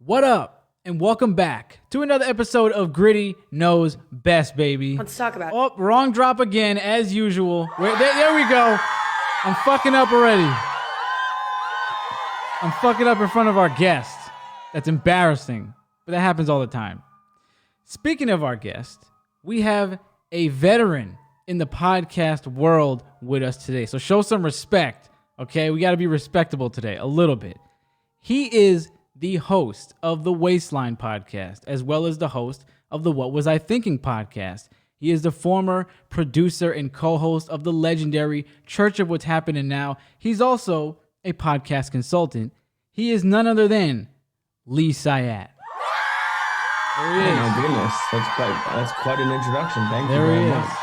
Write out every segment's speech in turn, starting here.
What up? And welcome back to another episode of Gritty Knows Best, baby. Let's talk about it. Oh, wrong drop again, as usual. There we go. I'm fucking up already. I'm fucking up in front of our guest. That's embarrassing, but that happens all the time. Speaking of our guest, we have a veteran in the podcast world with us today. So show some respect, okay? We got to be respectable today, a little bit. He is the host of the Waistline podcast, as well as the host of the What Was I Thinking podcast. He is the former producer and co-host of the legendary Church of What's Happening Now. He's also a podcast consultant. He is none other than Lee Syatt. There he is. Oh my goodness, that's quite an introduction. Thank you There very he much. is.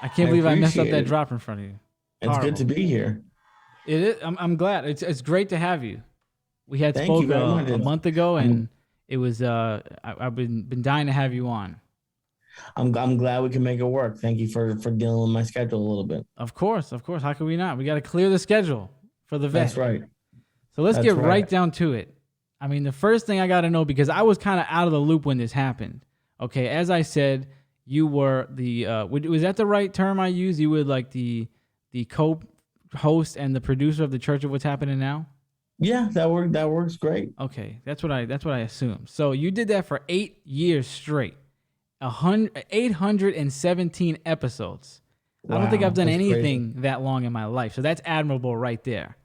I can't believe I messed up appreciate that it. drop in front of you. It's Horrible. good to be here. It is. I'm glad. It's great to have you. We had Thank spoke you very much. a month ago, and it was. I've been dying to have you on. I'm glad we can make it work. Thank you for dealing with my schedule a little bit. Of course. How could we not? We got to clear the schedule for the vet. That's right. So let's That's get right. right down to it. I mean, the first thing I got to know, because I was kind of out of the loop when this happened. Okay, as I said, you were the. Was that the right term I used? You were like the co-host and the producer of the Church of What's Happening Now. Yeah, that works great. Okay, that's what I assumed. So you did that for 8 years straight, 817 episodes. I don't think Wow, I've done that's anything that long in my life. So that's admirable right there.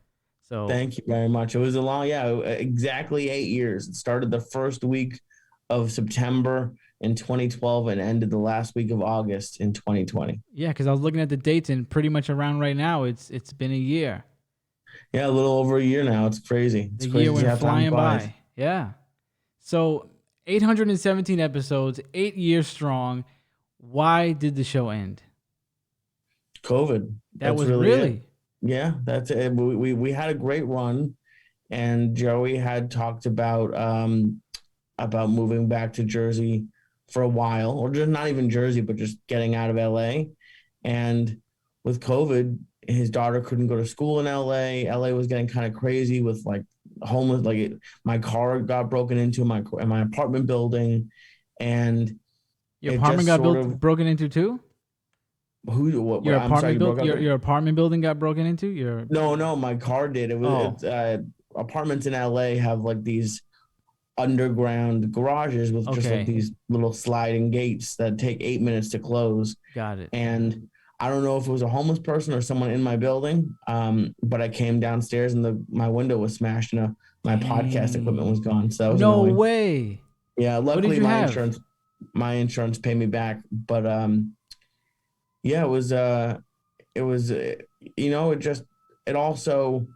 So Thank you very much. It was a long, exactly 8 years. It started the first week of September in 2012 and ended the last week of August in 2020. yeah, because I was looking at the dates and pretty much around right now, it's been a year. Yeah, a little over a year now. It's crazy. It's The crazy year to went have time flying flies. by. Yeah. So 817 episodes, 8 years strong. Why did the show end? COVID. That was really really. it. Yeah, that's it. We had a great run, and Joey had talked about moving back to Jersey for a while, or just not even Jersey, but just getting out of LA. And with COVID, his daughter couldn't go to school in LA. LA was getting kind of crazy with like homeless. My car got broken into in my apartment building, and Your it apartment just got sort of- broken into too? Your Your I'm sorry, apartment you broke up there? your apartment building got broken into? No, my car did. It was apartments in LA have like these underground garages with just Okay. like these little sliding gates that take 8 minutes to close. Got it. And I don't know if it was a homeless person or someone in my building, but I came downstairs and my window was smashed and my podcast equipment was gone. So that was No annoying. way. Yeah, did luckily you have? my insurance paid me back, but yeah, it was it also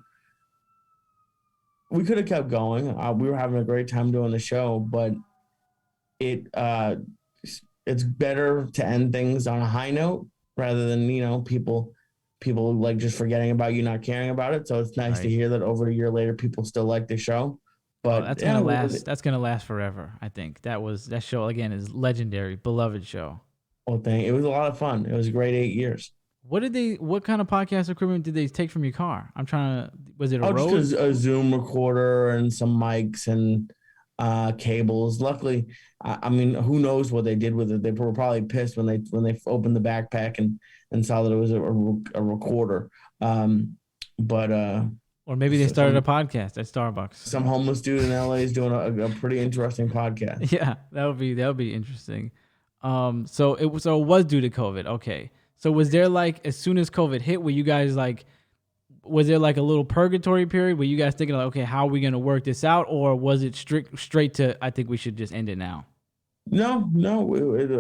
we could have kept going. We were having a great time doing the show, but it's better to end things on a high note rather than people like just forgetting about you, not caring about it. So it's nice to Right. hear that over a year later people still like the show. But That's yeah, gonna last. That's gonna last forever. I think that show again is legendary, beloved show. it was a lot of fun. It was a great 8 years. What kind of podcast equipment did they take from your car? Was it a Oh, Rode? just a Zoom recorder and some mics and cables. Luckily, I mean, who knows what they did with it? They were probably pissed when they opened the backpack and saw that it was a recorder. Or maybe they started a podcast at Starbucks. Some homeless dude in LA is doing a pretty interesting podcast. Yeah, that would be interesting. So it was due to COVID. Okay. So was there like, as soon as COVID hit, were you guys like, was there like a little purgatory period where you guys thinking like, okay, how are we going to work this out? Or was it straight to, I think we should just end it now? No. I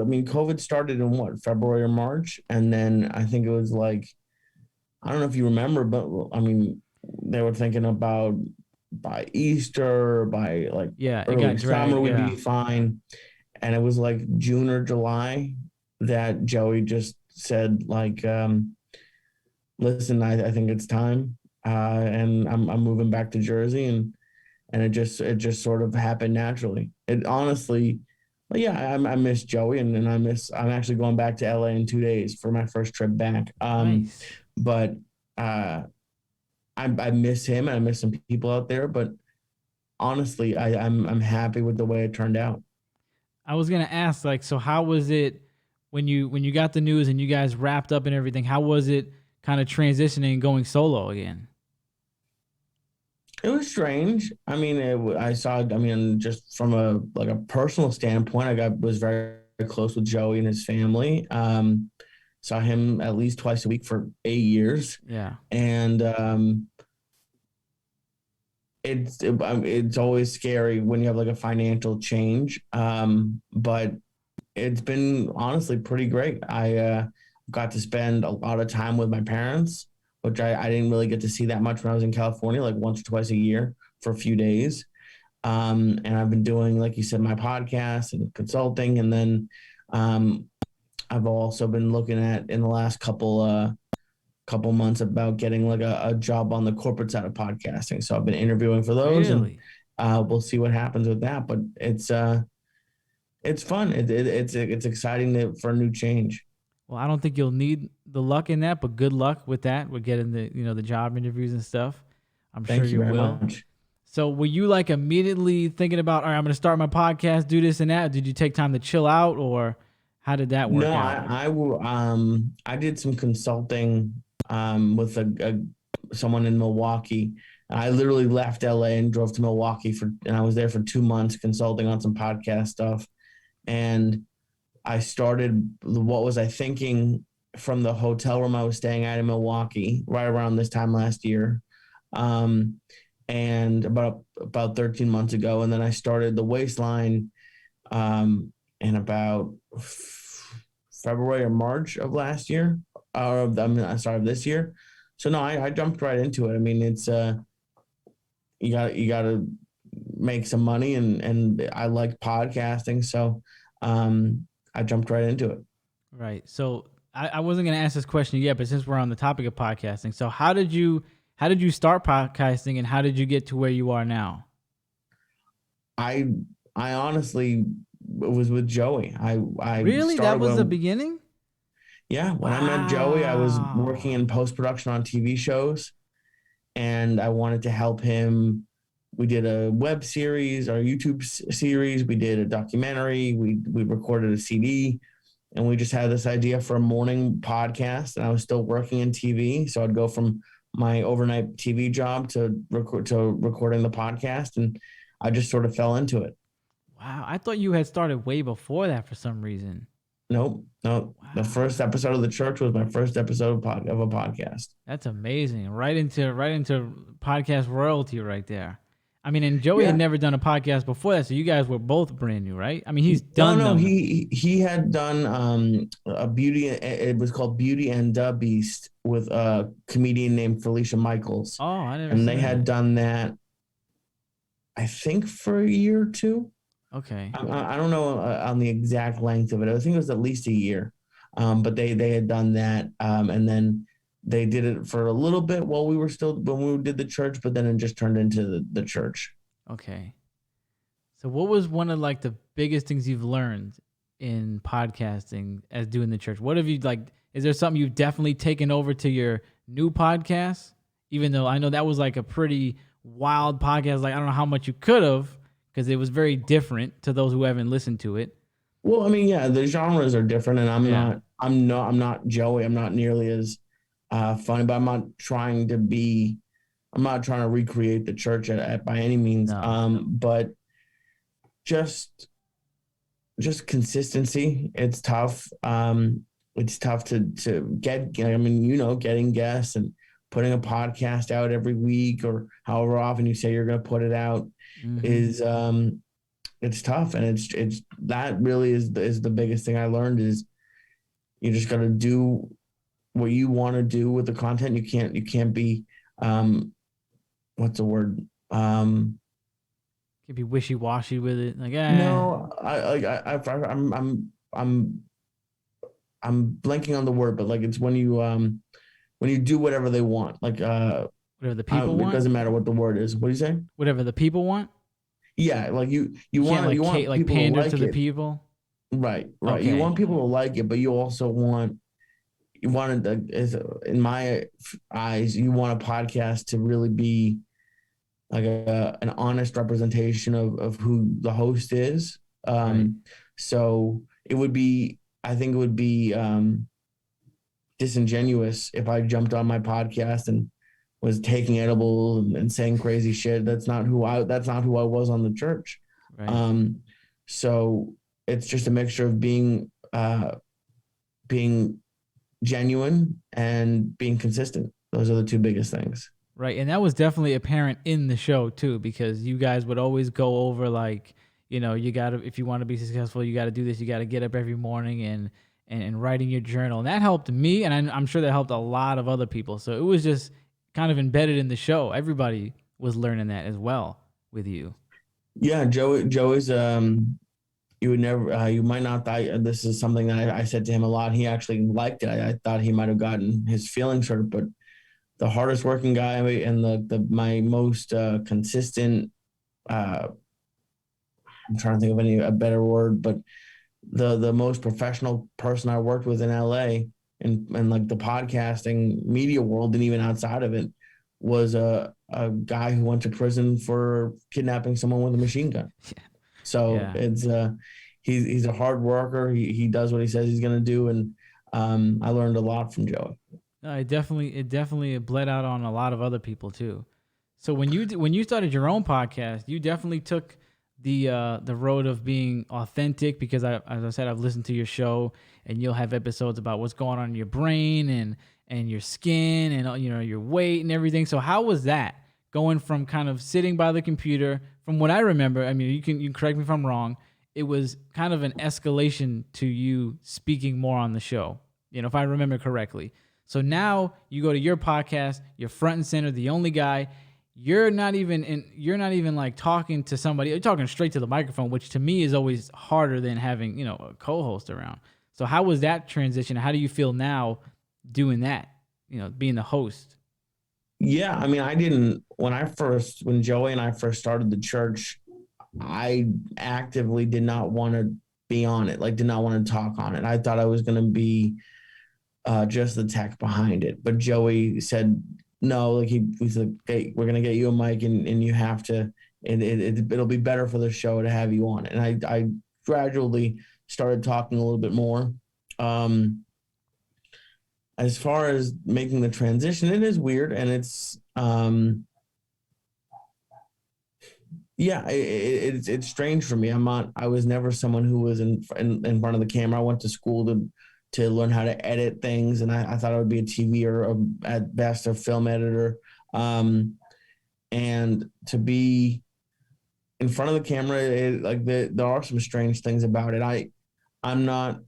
mean, COVID started in February or March. And then I think it was like, I don't know if you remember, but I mean, they were thinking about by Easter, by like Yeah, it early got dragged. summer would Yeah. be fine. And it was like June or July that Joey just said like, listen, I think it's time. And I'm moving back to Jersey and it just sort of happened naturally. It honestly, but yeah, I miss Joey and I'm actually going back to LA in 2 days for my first trip back. Nice. But I miss him and I miss some people out there, but honestly, I'm happy with the way it turned out. I was gonna ask, like, so how was it when you got the news and you guys wrapped up and everything? How was it kind of transitioning and going solo again? It was strange. I mean, I saw. I mean, just from a like a personal standpoint, was very, very close with Joey and his family. Saw him at least twice a week for 8 years, Yeah. and it's always scary when you have like a financial change. But it's been honestly pretty great. I got to spend a lot of time with my parents, which I didn't really get to see that much when I was in California, like once or twice a year for a few days. And I've been doing, like you said, my podcast and consulting. And then I've also been looking at in the last couple months about getting like a job on the corporate side of podcasting. So I've been interviewing for those, and Really? we'll see what happens with that. But it's fun. It's exciting for a new change. Well, I don't think you'll need the luck in that, but good luck with that. With getting the job interviews and stuff. I'm sure Thank you you very will. much. So were you like immediately thinking about, all right, I'm going to start my podcast, do this and that? Did you take time to chill out, or how did that work No, out? I did some consulting with someone in Milwaukee. I literally left LA and drove to Milwaukee and I was there for 2 months consulting on some podcast stuff. And I started, what was I thinking, from the hotel room I was staying at in Milwaukee right around this time last year. Um, and about 13 months ago. And then I started the Waistline in about February or March of last year, or sorry, of this year. So no, I jumped right into it. I mean, it's you got to make some money, and I like podcasting, so I jumped right into it. Right. So I wasn't going to ask this question yet, but since we're on the topic of podcasting, so how did you start podcasting, and how did you get to where you are now? I I honestly was with Joey. I Really? That started was the when beginning? when I met Joey, I was Wow. working in post production on TV shows, and I wanted to help him. We did a web series, our YouTube series. We did a documentary. We recorded a CD, and we just had this idea for a morning podcast. And I was still working in TV, so I'd go from my overnight TV job to recording the podcast, and I just sort of fell into it. Wow. I thought you had started way before that for some reason. Nope, no. The Wow. first episode of the church was my first episode of a podcast. That's amazing. Right into podcast royalty right there. I mean, and Joey had Yeah. never done a podcast before that, so you guys were both brand new, right? I mean, he's No, done no, them. he had done a beauty. It was called Beauty and the Beast with a comedian named Felicia Michaels, Oh, I never and they seen had it. done that, I think, for a year or two. Okay. I don't know on the exact length of it. I think it was at least a year. But they had done that, and then they did it for a little bit while we were still when we did the church, but then it just turned into the church. Okay. So what was one of like the biggest things you've learned in podcasting as doing the church? What have you like, is there something you've definitely taken over to your new podcast? Even though I know that was like a pretty wild podcast. Like I don't know how much you could have, because it was very different to those who haven't listened to it. Well, I mean, yeah, the genres are different, and Yeah. I'm not Joey. I'm not nearly as funny, but I'm not trying to recreate the church by any means. No. But just consistency. It's tough. It's tough to get. I mean, getting guests and putting a podcast out every week or however often you say you're going to put it out Mm-hmm. is it's tough, and it's that really is the biggest thing I learned is you just got to do what you want to do with the content. You can't be what's the word Could be wishy washy with it. Like, no I'm blanking on the word, but like it's when you do whatever they want, like whatever the people it want. doesn't matter what the word is. What do you say? Whatever the people want. Yeah, like you You can't want like like people to pander to like the it. people. Right. You Okay. want people to like it, but you also wanted in my eyes, you want a podcast to really be an honest representation of who the host is. Right. So it would be, I think it would be disingenuous if I jumped on my podcast and was taking edibles and saying crazy shit. That's not who I was on the church. Right. Um, so it's just a mixture of being genuine and being consistent. Those are the two biggest things. Right. And that was definitely apparent in the show too, because you guys would always go over like, you gotta, if you want to be successful, you gotta do this, you gotta get up every morning and writing your journal. And that helped me, and I'm sure that helped a lot of other people. So it was just kind of embedded in the show. Everybody was learning that as well with you. Yeah, Joey's you would never you might not this is something that I said to him a lot. He actually liked it. I thought he might have gotten his feelings hurt, but the hardest working guy and the my most consistent I'm trying to think of a better word, but the most professional person I worked with in LA and like the podcasting media world and even outside of it was a guy who went to prison for kidnapping someone with a machine gun. So Yeah. it's he's a hard worker. He does what he says he's gonna do, and I learned a lot from Joey. No, it definitely bled out on a lot of other people too. So when you started your own podcast, you definitely took the road of being authentic, because as I said, I've listened to your show, and you'll have episodes about what's going on in your brain and your skin and your weight and everything. So how was that going from kind of sitting by the computer? From what I remember, I mean, you can correct me if I'm wrong. It was kind of an escalation to you speaking more on the show, if I remember correctly. So now you go to your podcast, you're front and center, the only guy. You're not even like talking to somebody. You're talking straight to the microphone, which to me is always harder than having, a co-host around. So how was that transition? How do you feel now doing that? Being the host. Yeah, I mean, I didn't when Joey and I first started the church, I actively did not want to be on it, like did not want to talk on it. I thought I was going to be just the tech behind it. But Joey said no, like he's like, hey, we're gonna get you a mic and you have to, and it'll be better for the show to have you on it. And I gradually started talking a little bit more. As far as making the transition, it is weird, and it's yeah, it's strange for me. I was never someone who was in front of the camera. I went to school to learn how to edit things, and I thought I would be a TV or at best a film editor. And to be in front of the camera, there are some strange things about it. I'm not.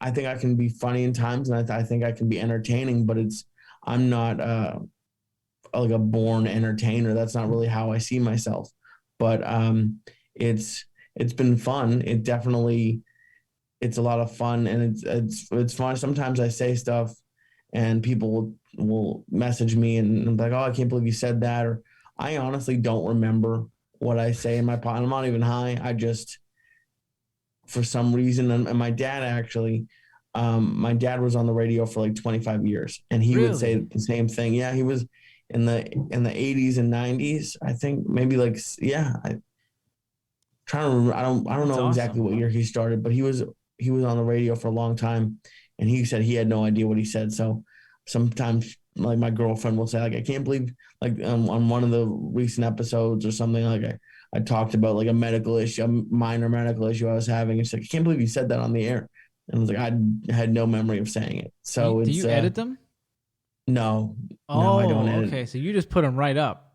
I think I can be funny in times, and I think I can be entertaining, but I'm not like a born entertainer. That's not really how I see myself. But it's been fun. It's a lot of fun, and it's fun. Sometimes I say stuff and people will message me and I'm like, oh, I can't believe you said that. Or I honestly don't remember what I say in my pod. I'm not even high. I just, for some reason, and my dad was on the radio for like 25 years, and he would say Really? the same thing. Yeah, he was in the 80s and 90s. I think maybe like, yeah, trying to remember. I don't That's know exactly awesome. what year he started, but he was on the radio for a long time, and he said he had no idea what he said. So sometimes, like my girlfriend will say, like, I can't believe, like on one of the recent episodes or something, like I talked about like a medical issue, a minor medical issue I was having. And she's like, I can't believe you said that on the air. And I was like, I had no memory of saying it. Do you, So do it's you edit them? no, no, I don't Oh, edit. okay. So you just put them right up.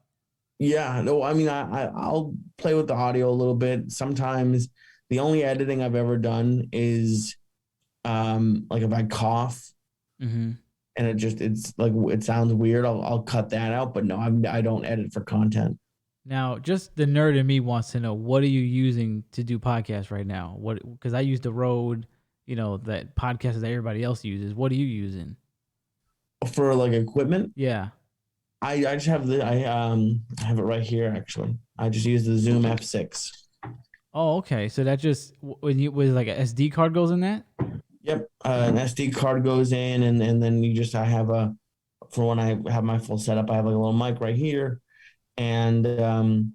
Yeah, no, I mean, I'll play with the audio a little bit. Sometimes the only editing I've ever done is like if I cough Mm-hmm. and it's like it sounds weird, I'll cut that out. But no, I don't edit for content. Now, just the nerd in me wants to know, what are you using to do podcasts right now? What, because I use the Rode, that podcast that everybody else uses. What are you using? For like equipment, Yeah. I just have I have it right here actually. I just use the Zoom F6. Oh, okay. So that just when you was like a SD card goes in that? Yep, an SD card goes in, and then I have for when I have my full setup, I have like a little mic right here, And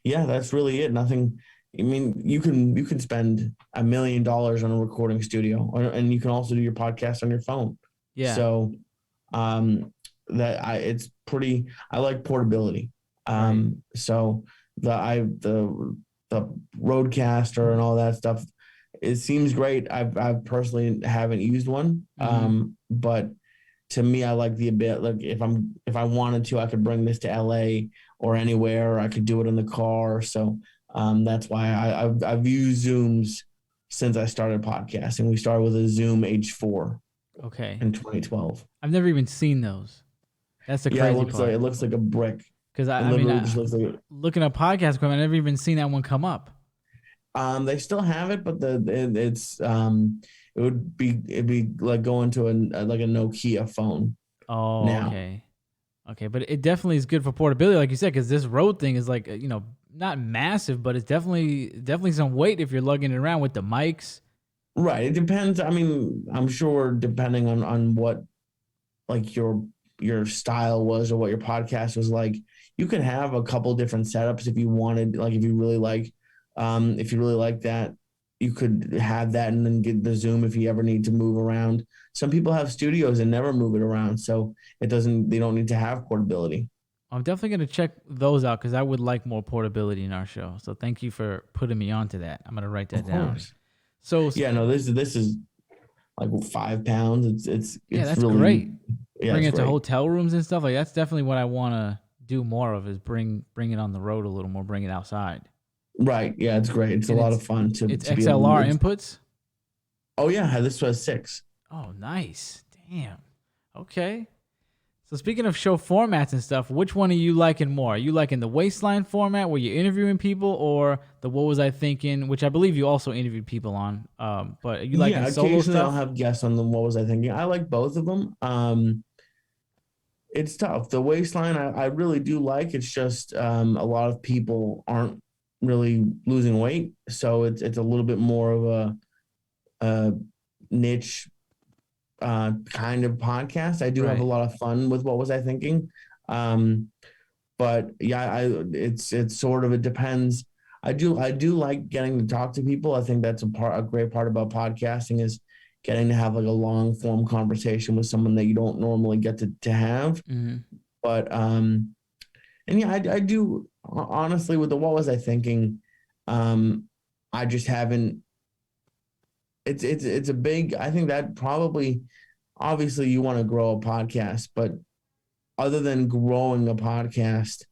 yeah, that's really it. Nothing. I mean, you can spend $1 million on a recording studio, and you can also do your podcast on your phone. Yeah. So it's pretty. I like portability. Right. So the Roadcaster and all that stuff, it seems great. I've personally haven't used one, Mm-hmm. but to me, I like the ability. Like if I wanted to, I could bring this to LA or anywhere. Or I could do it in the car. So that's why I've used Zooms since I started podcasting. We started with a Zoom H4 Okay. in 2012. I've never even seen those. That's the Yeah, crazy part. it looks like a brick. Because It I mean, literally just looks like. looking at podcast equipment, I've never even seen that one come up. They still have it, but it'd be like going to like a Nokia phone Oh, now. okay. Okay, but it definitely is good for portability, like you said, because this Rode thing is like, not massive, but it's definitely some weight if you're lugging it around with the mics. Right. It depends. I mean, I'm sure depending on what like your style was or what your podcast was like, you could have a couple different setups if you wanted. Like if you really like that, you could have that and then get the Zoom if you ever need to move around. Some people have studios and never move it around, so they don't need to have portability. I'm definitely going to check those out because I would like more portability in our show. So thank you for putting me onto that. I'm going to write that Of down. course. So Yeah, no, this is like 5 pounds. yeah, It's that's really, great. yeah, Bring it's it to great. hotel rooms and stuff. Like that's definitely what I want to do more of is bring it on the road a little more, bring it outside. Right. Yeah, it's great. It's a And lot of fun it's to be able to. XLR inputs. Oh yeah, this was 6. Oh, nice. Damn. Okay. So speaking of show formats and stuff, which one are you liking more? Are you liking the Waistline format where you're interviewing people, or the What Was I Thinking, which I believe you also interviewed people on? But are you liking Yeah, solo occasionally I'll stuff? have guests on them. What was I thinking? I like both of them. It's tough. The Waistline I really do like. It's just a lot of people aren't really losing weight, so it's a little bit more of a niche kind of podcast. I do have a Right. lot of fun with What Was I Thinking. Um, but yeah, it's sort of, it depends. I do like getting to talk to people. I think that's a great part about podcasting is getting to have like a long form conversation with someone that you don't normally get to have. Mm-hmm. But and yeah, I do honestly with the What Was I Thinking? Um, I just haven't. It's a big. I think that probably obviously you want to grow a podcast, but other than growing a podcast,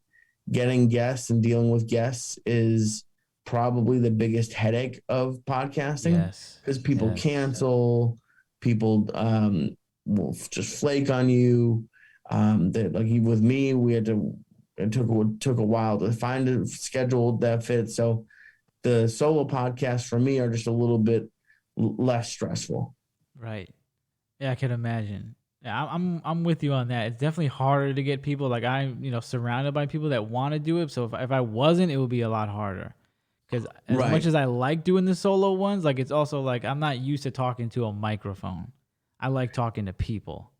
getting guests and dealing with guests is probably the biggest headache of podcasting Yes. because people Yes. cancel, people will just flake on you. That like with me, we had to it took a while to find a schedule that fits. So the solo podcasts for me are just a little bit less stressful. Right. Yeah, I can imagine. Yeah, I'm with you on that. It's definitely harder to get people. Like I'm, surrounded by people that want to do it. So if I wasn't, it would be a lot harder. Because as much Right. as I like doing the solo ones, like it's also like I'm not used to talking to a microphone. I like talking to people.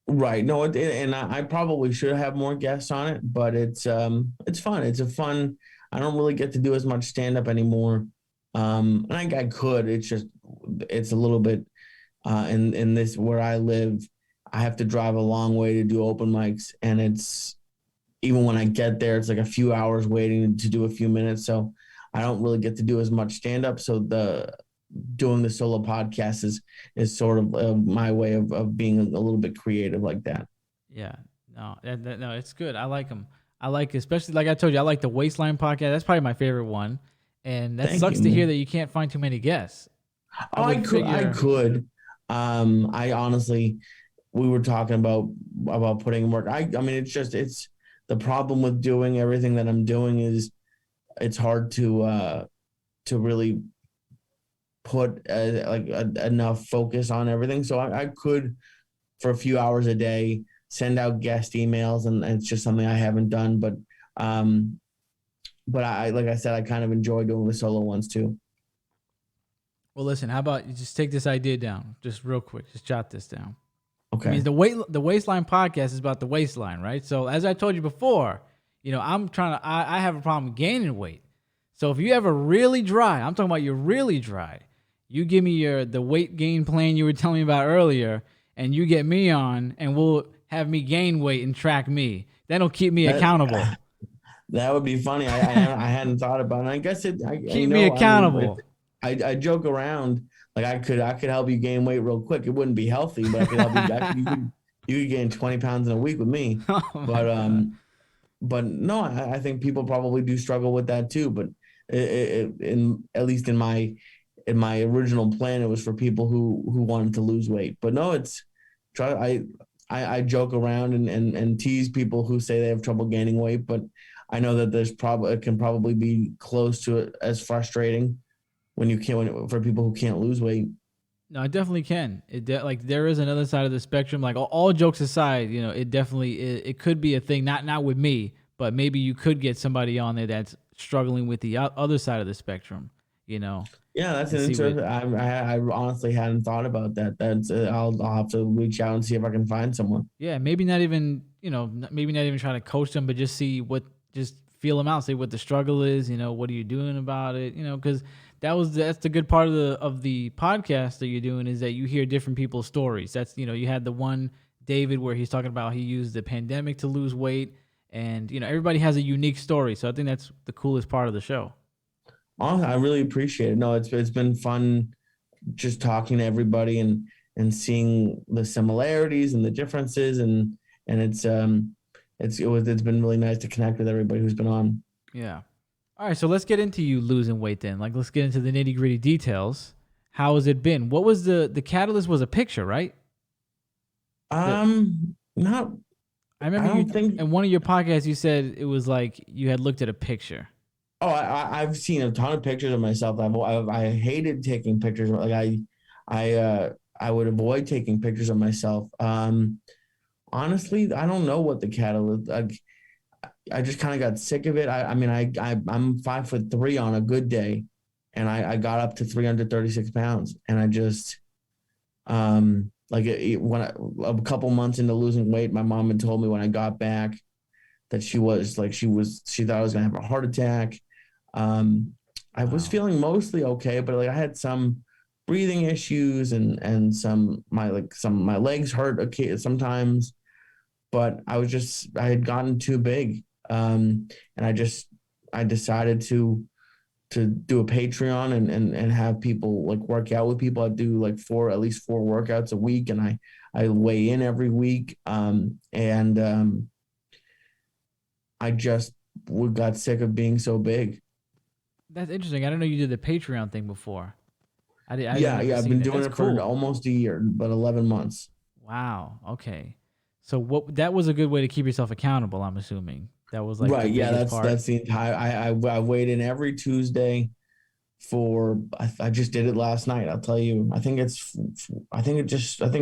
Right. No, and I probably should have more guests on it, but it's fun. It's a fun. I don't really get to do as much stand up anymore. And I could. It's a little bit in this where I live. I have to drive a long way to do open mics, and it's even when I get there, it's like a few hours waiting to do a few minutes. So I don't really get to do as much stand up. So the doing the solo podcast is sort of my way of being a little bit creative like that. Yeah. No, no, it's good. I like them. I like, especially like I told you, I like the Waistline podcast. That's probably my favorite one. And that Thank you, sucks to hear man. that you can't find too many guests. I Oh, would I figure. could. I honestly, we were talking about putting work. I mean, it's the problem with doing everything that I'm doing is it's hard to really put enough focus on everything. So I could for a few hours a day send out guest emails, and it's just something I haven't done. Um, but I like I said, I kind of enjoy doing the solo ones too. Well, listen, how about you just take this idea down, just real quick, just jot this down. I Okay. mean, the Waistline podcast is about the waistline, right? So as I told you before, I have a problem gaining weight. So if you ever really dry, I'm talking about you're really dry, you give me the weight gain plan you were telling me about earlier, and you get me on, and we'll have me gain weight and track me. That'll keep me That accountable. that would be funny. I hadn't thought about it. I guess Keep me accountable. I joke around like I could help you gain weight real quick. It wouldn't be healthy, but I could help you. You could gain 20 pounds in a week with me. Oh my But God. but no, I think people probably do struggle with that too. But in at least in my original plan, it was for people who wanted to lose weight. But no, it's try. I joke around and tease people who say they have trouble gaining weight, but I know that it can probably be close to it as frustrating for people who can't lose weight. No, it definitely can. Like there is another side of the spectrum. Like all jokes aside, it definitely it could be a thing. Not with me, but maybe you could get somebody on there that's struggling with the other side of the spectrum. Yeah, that's And an see what. interesting. I honestly hadn't thought about that. I'll have to reach out and see if I can find someone. Yeah, maybe not even maybe not even try to coach them, but just just feel them out. See what the struggle is. What are you doing about it? Because that's the good part of the podcast that you're doing is that you hear different people's stories. That's you had the one David where he's talking about he used the pandemic to lose weight, and everybody has a unique story. So I think that's the coolest part of the show. Honestly, I really appreciate it. No, it's been fun just talking to everybody and seeing the similarities and the differences and it's been really nice to connect with everybody who's been on. Yeah. All right, so let's get into you losing weight then. Like, let's get into the nitty gritty details. How has it been? What was the catalyst? Was a picture, right? Not. I remember I don't think. in one of your podcasts you said it was like you had looked at a picture. Oh, I've seen a ton of pictures of myself. I hated taking pictures. Like I would avoid taking pictures of myself. Honestly, I don't know what the catalyst. I just kind of got sick of it. I mean, I'm 5'3" on a good day, and I got up to 336 pounds, and I just a couple months into losing weight, my mom had told me when I got back that she thought I was gonna have a heart attack. I was Wow. feeling mostly okay, but like I had some breathing issues and my legs hurt sometimes, but I had gotten too big. And I decided to do a Patreon and have people like work out with people. I do like at least four workouts a week, and I weigh in every week. I just got sick of being so big. That's interesting. I didn't know you did the Patreon thing before. I Yeah, remember I've seeing been that. doing That's it for cool. almost a year, but 11 months. Wow. Okay. So that was a good way to keep yourself accountable, I'm assuming. That was like the Right. Yeah, biggest part. that's the entire I weighed in every Tuesday I just did it last night. I'll tell you. I think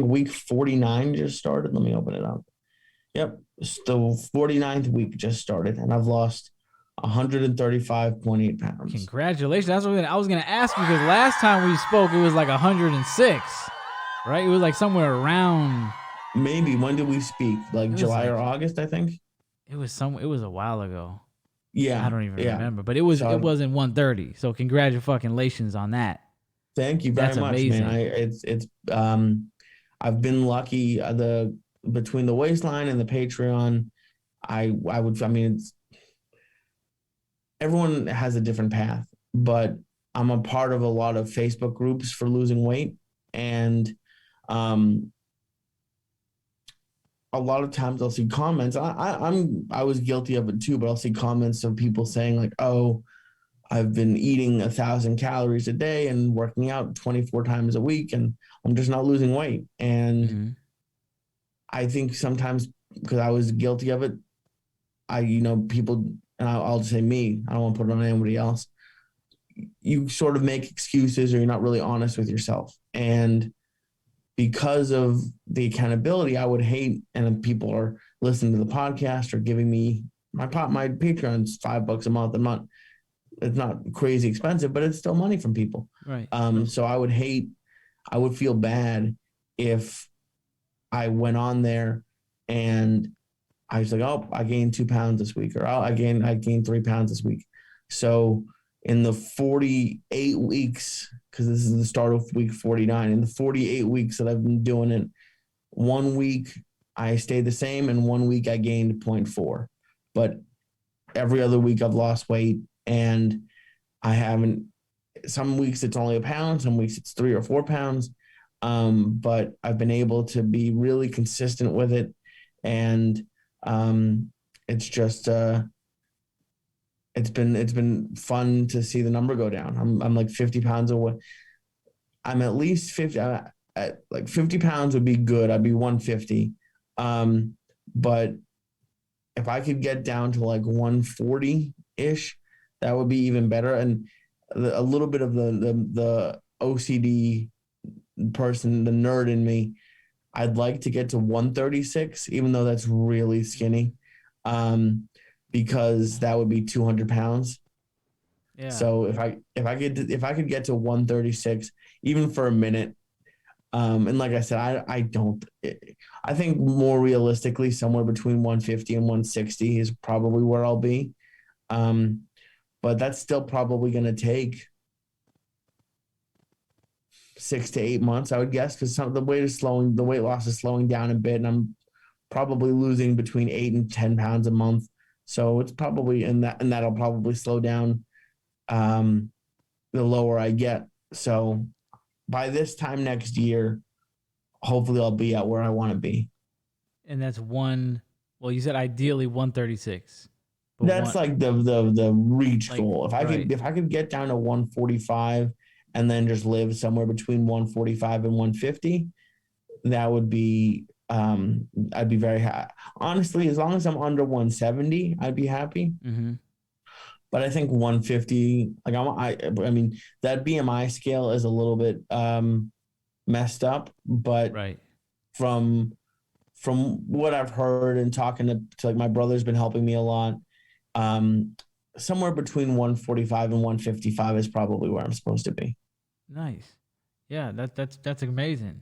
week 49 just started. Let me open it up. Yep. It's the 49th week just started, and I've lost 135.8 pounds. Congratulations. That's what I was going to ask you because last time we spoke, it was like 106, right? It was like somewhere around. Maybe when did we speak? Like It was July or like, August, I think. it was a while ago. I Yeah, don't even yeah. remember, but it So wasn't 130. So congratulations on that. thank you very That's much, man. amazing. I've been lucky. The Between the waistline and the Patreon, I mean, everyone has a different path, but I'm a part of a lot of Facebook groups for losing weight, and um, a lot of times I'll see comments. I was guilty of it too, but I'll see comments of people saying like, "Oh, I've been eating 1,000 calories a day and working out 24 times a week, and I'm just not losing weight." And Mm-hmm. I think sometimes because I was guilty of it, people, and I'll say me, I don't want to put it on anybody else. You sort of make excuses or you're not really honest with yourself. And because of the accountability, I would hate, and if people are listening to the podcast or giving me my Patreon's $5 a month. It's not crazy expensive, but it's still money from people. Right. So I would feel bad if I went on there and I was like, oh, I gained 2 pounds this week, or oh, I gained 3 pounds this week. So in the 48 weeks, because this is the start of week 49, in the 48 weeks that I've been doing it, 1 week I stayed the same, and 1 week I gained zero point 0.4. But every other week I've lost weight, and I haven't. Some weeks it's only a pound, some weeks it's 3 or 4 pounds. But I've been able to be really consistent with it, and it's just it's been fun to see the number go down. I'm like 50 pounds away. I'm at least 50. At like 50 pounds would be good. I'd be 150. But if I could get down to like 140 ish, that would be even better. And a little bit of the OCD person, the nerd in me, I'd like to get to 136, even though that's really skinny, because that would be 200 pounds. Yeah. So if I could get to 136, even for a minute, and like I said, I think more realistically, somewhere between 150 and 160 is probably where I'll be. But that's still probably going to take 6 to 8 months, I would guess, because the weight loss is slowing down a bit, and I'm probably losing between 8 and 10 pounds a month. So it's probably and that'll probably slow down the lower I get. So by this time next year, hopefully I'll be at where I want to be. And that's one. Well, you said ideally 136. But That's like the reach goal. If I right. could get down to 145 and then just live somewhere between 145 and 150, that would be I'd be very happy. Honestly, as long as I'm under 170, I'd be happy. Mm-hmm. But I think 150, like I mean, that BMI scale is a little bit messed up, but Right. from what I've heard and talking to like my brother's been helping me a lot. Somewhere between 145 and 155 is probably where I'm supposed to be. Nice. Yeah, that's amazing.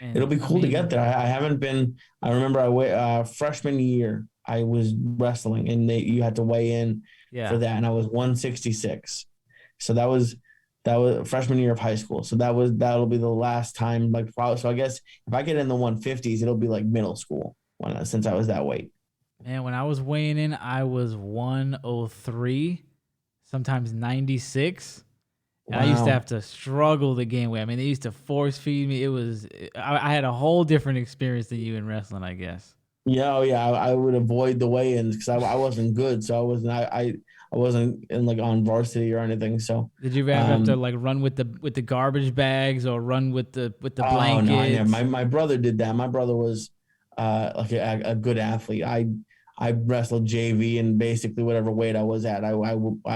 And It'll be cool to get there. I haven't been. I remember freshman year I was wrestling, and you had to weigh in for that, and I was 166. So that was freshman year of high school. So that'll be the last time. Like, probably, so I guess if I get in the 150s, it'll be like middle school since I was that weight. Man, when I was weighing in, I was 103, sometimes 96. And I used to have to struggle to gain weight. I mean, they used to force feed me. I had a whole different experience than you in wrestling, I guess. Yeah, oh yeah. I would avoid the weigh-ins because I wasn't good, so I wasn't in like on varsity or anything. So did you ever have to like run with the garbage bags or run with the blankets? No, I never. My brother did that. My brother was like a good athlete. I wrestled JV, and basically whatever weight I was at, I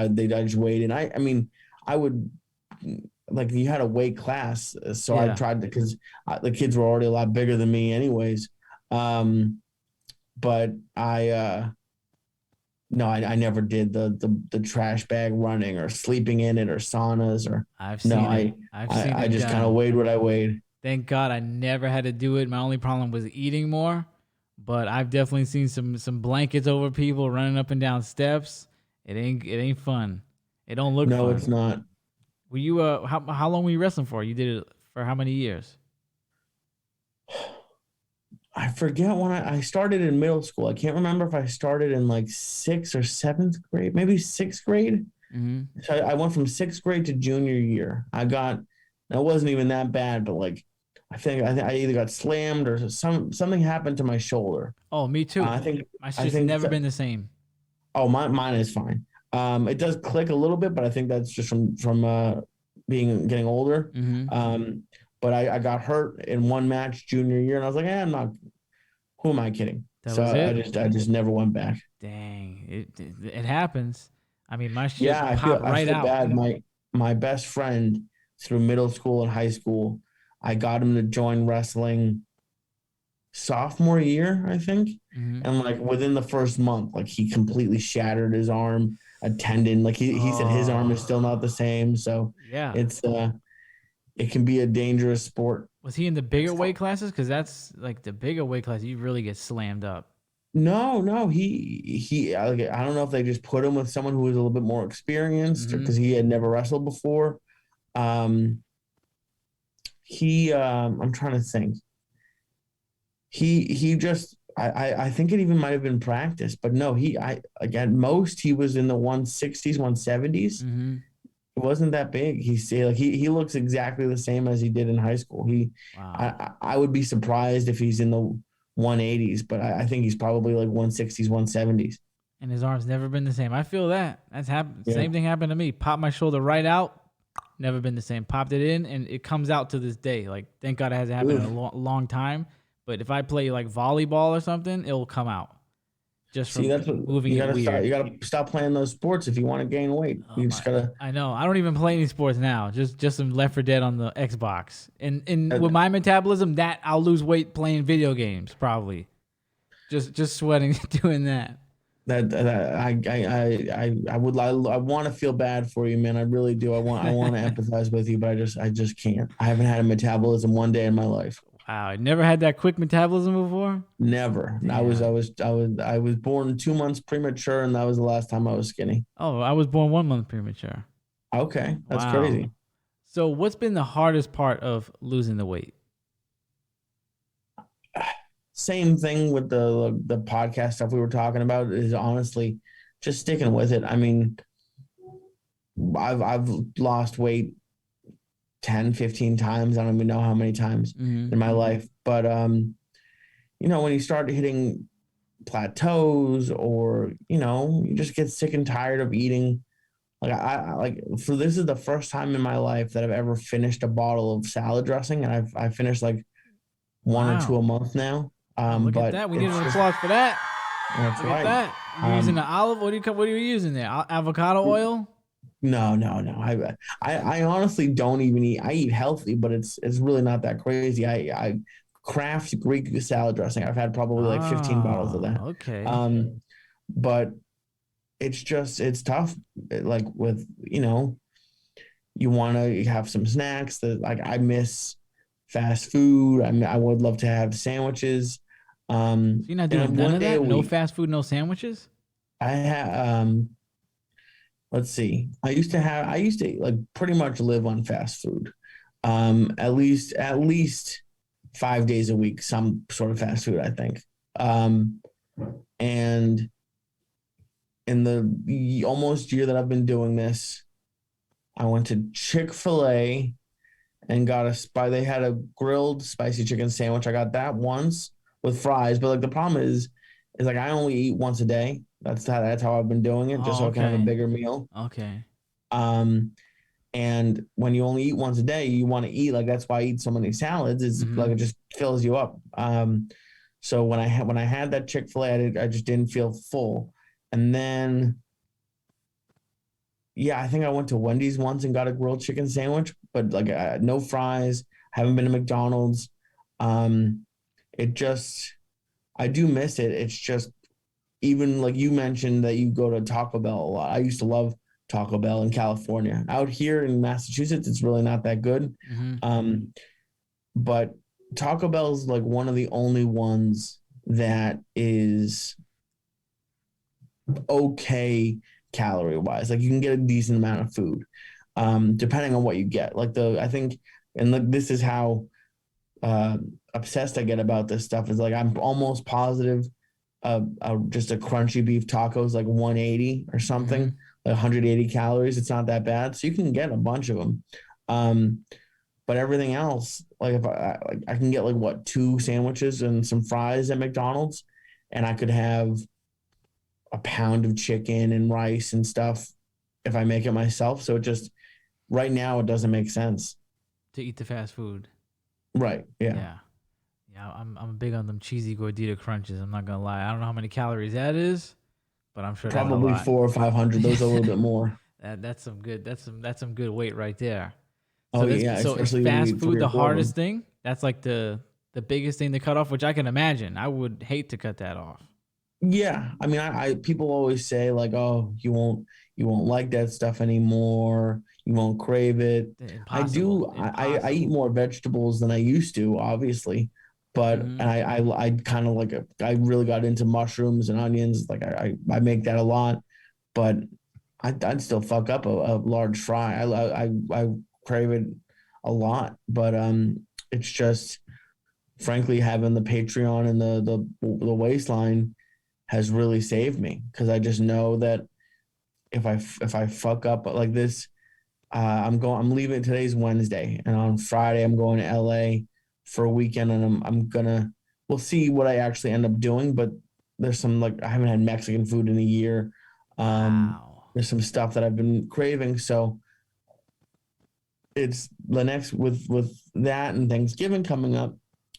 just weighed in. I mean, I would, like, you had a weight class, so I tried to, because the kids were already a lot bigger than me anyways. But no, I never did the trash bag running or sleeping in it or saunas or. I've seen it. I just kind of weighed what I weighed. Thank God I never had to do it. My only problem was eating more, but I've definitely seen some blankets over people running up and down steps. It ain't fun. It don't look fun. No, it's not. Were you how long were you wrestling for? You did it for how many years? I forget when I started in middle school. I can't remember if I started in like 6th or 7th grade, maybe 6th grade. Mm-hmm. So I went from 6th grade to junior year. That wasn't even that bad, but like I think I either got slammed or something happened to my shoulder. Oh, me too. I think my shit's never been the same. Oh, mine is fine. It does click a little bit, but I think that's just from getting older. Mm-hmm. But I got hurt in one match junior year, and I was like, I'm not. Who am I kidding? So I just never went back. Dang, it happens. I mean, my shit I popped feel right out. bad. My best friend through middle school and high school, I got him to join wrestling sophomore year, I think. Mm-hmm. And like within the first month, like he completely shattered his arm, a tendon. Like he said his arm is still not the same. So yeah, it can be a dangerous sport. Was he in the bigger weight classes? Because that's like the bigger weight class, you really get slammed up. No, I don't know if they just put him with someone who was a little bit more experienced or Mm-hmm. because he had never wrestled before. Um, I'm trying to think. He just I think it even might have been practice, but no, at most he was in the 160s, 170s. Mm-hmm. It wasn't that big. He looks exactly the same as he did in high school. Wow. I would be surprised if he's in the 180s, but I think he's probably like 160s, 170s. And his arm's never been the same. I feel that. That's happened. Yeah. Same thing happened to me. Popped my shoulder right out. Never been the same. Popped it in, and it comes out to this day. Like, thank God it hasn't happened in a Oof. long time. But if I play like volleyball or something, it'll come out just See, from that's what moving it you weird. gotta stop playing those sports if you want to gain weight. Oh You just my! gotta I know. I don't even play any sports now. Just some Left 4 Dead on the Xbox. And uh, with my metabolism, that I'll lose weight playing video games probably. Just sweating doing that. I want to feel bad for you, man. I really do. I want to empathize with you, but I just can't. I haven't had a metabolism one day in my life. Wow, I never had that quick metabolism before. Never. Damn. I was born 2 months premature, and that was the last time I was skinny. Oh, I was born 1 month premature. Okay, that's Wow. crazy. So, what's been the hardest part of losing the weight? Same thing with the podcast stuff we were talking about is honestly just sticking with it. I mean, I've lost weight 10, 15 times. I don't even know how many times Mm-hmm. in my life. But when you start hitting plateaus or, you just get sick and tired of eating. Like for this is the first time in my life that I've ever finished a bottle of salad dressing, and I've finished like one or two a Wow. month now. Wow, look at But that. We need it's an just applause for that. that's Look at right. that. You're using the Um, olive. What are you using there? Avocado oil? no. I honestly don't even eat. I eat healthy, but it's really not that crazy. I craft Greek salad dressing. I've had probably like 15 bottles of Ah, that. okay. But it's tough. Like with you want to have some snacks that like I miss fast food. I would love to have sandwiches. So you're not doing And none one of day a that? No week, fast food, no sandwiches? I have let's see. I used to like pretty much live on fast food. At least 5 days a week, some sort of fast food, I think. Um, and in the almost year that I've been doing this, I went to Chick-fil-A and got they had a grilled spicy chicken sandwich. I got that once with fries, but like the problem is like I only eat once a day. That's how I've been doing it, just Oh, so I can have a okay. bigger meal. Okay. Um, and when you only eat once a day, you want to eat like that's why I eat so many salads. Is Mm-hmm. like it just fills you up. So when I had that Chick-fil-A, I just didn't feel full. And then yeah, I think I went to Wendy's once and got a grilled chicken sandwich, but like no fries. Haven't been to McDonald's. Um, it just I do miss it. It's just even like you mentioned that you go to Taco Bell a lot. I used to love Taco Bell in California. Out here in Massachusetts, it's really not that good. Mm-hmm. Um, but Taco Bell's like one of the only ones that is okay calorie wise. Like you can get a decent amount of food, depending on what you get. I think, and like this is how uh, obsessed I get about this stuff is like I'm almost positive just a crunchy beef taco is like 180 or Mm-hmm. something, like 180 calories. It's not that bad, so you can get a bunch of them. Um, but everything else, like if I can get like what 2 sandwiches and some fries at McDonald's, and I could have a pound of chicken and rice and stuff if I make it myself. So it just right now it doesn't make sense. To eat the fast food. Right? Yeah. Yeah. Yeah, I'm big on them cheesy gordita crunches. I'm not gonna lie. I don't know how many calories that is, but I'm sure that's a Probably lot. 400 or 500. Those are a little bit more. That's some good. That's some good weight right there. Oh yeah, So is especially when you fast eat food three the or four of hardest them. thing? That's like the biggest thing to cut off, which I can imagine. I would hate to cut that off. Yeah, I mean, I people always say like, oh, you won't like that stuff anymore. You won't crave it. I Impossible. do. I eat Impossible. more vegetables than I used to, obviously, but Mm-hmm. and I kind of like I really got into mushrooms and onions. Like I make that a lot, but I'd still fuck up a large fry. I crave it a lot, but it's just frankly having the Patreon and the waistline has really saved me because I just know that if I fuck up like this, I'm leaving. Today's Wednesday, and on Friday I'm going to LA for a weekend, and I'm gonna we'll see what I actually end up doing. But there's some like I haven't had Mexican food in a year. Wow. There's some stuff that I've been craving, so it's the next with that and Thanksgiving coming up.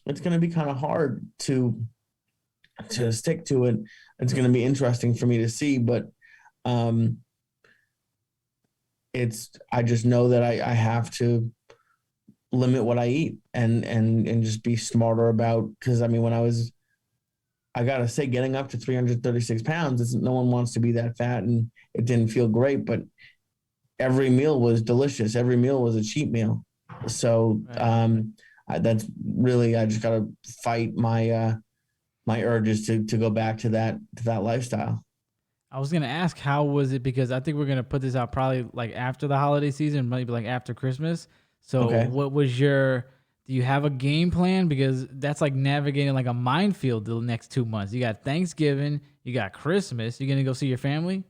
It's gonna be kind of hard to stick to it. It's gonna be interesting for me to see, but um, it's I just know that I have to limit what I eat and just be smarter about because I mean I gotta say getting up to 336 pounds, no one wants to be that fat and it didn't feel great, but every meal was delicious. Every meal was a cheat meal. So Right. that's really I just gotta fight my urges to go back to that lifestyle. I was gonna ask how was it because I think we're gonna put this out probably like after the holiday season, maybe like after Christmas. So Okay. what was your? Do you have a game plan? Because that's like navigating like a minefield the next 2 months. You got Thanksgiving, you got Christmas. You gonna go see your family?